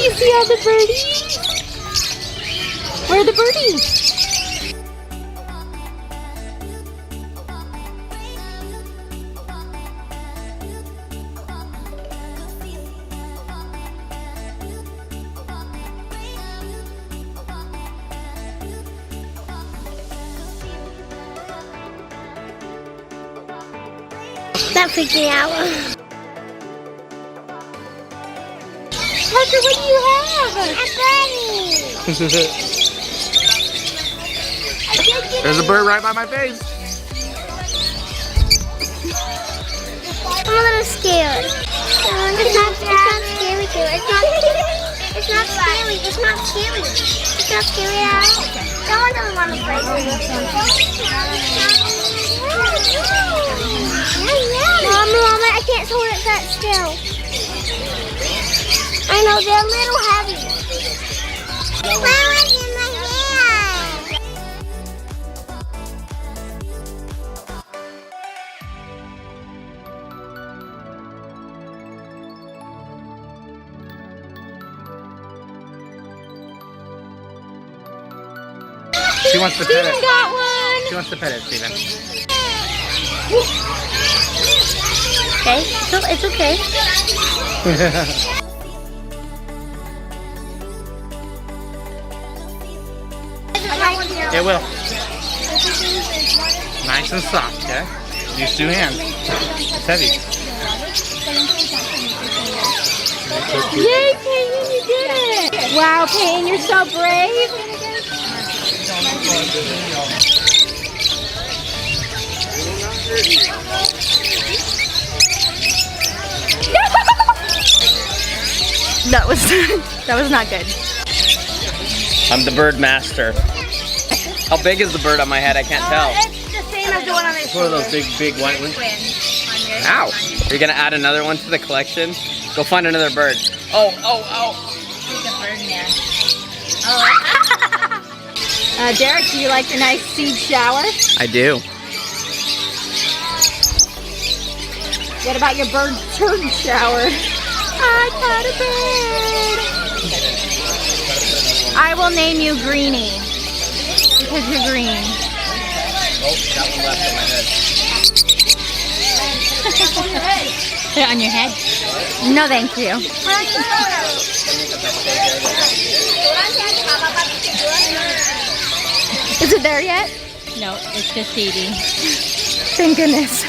you see all the birdies? Where are the birdies? That freaked me out. Parker, what do you have? A bunny. There's a bird right by my face. I'm a little scared. It's not scary too. It's not scary. It's not scary. It's not scary at all. No one doesn't want to play with this one. Mama, I can't hold it that still. I know, they're a little heavy. Flowers in my hand. She wants to pet Steven it. got one. She wants to pet it, Steven. Okay, so it's okay. It will. Nice and soft, okay? Use 2 hands. It's heavy. Yay, Peyton, you did it! Wow, Peyton, you're so brave. That was not good. I'm the bird master. How big is the bird on my head? I can't tell. It's the same as the one on the It's one of those big white ones. Ow! You're gonna add another one to the collection? Go find another bird. Oh. Derek, do you like your nice seed shower? I do. What about your bird turd shower? I caught a bird. I will name you Greenie because you're green. Oh, that one left on my head. Put it on your head? No, thank you. Is it there yet? No, it's just eating. Thank goodness.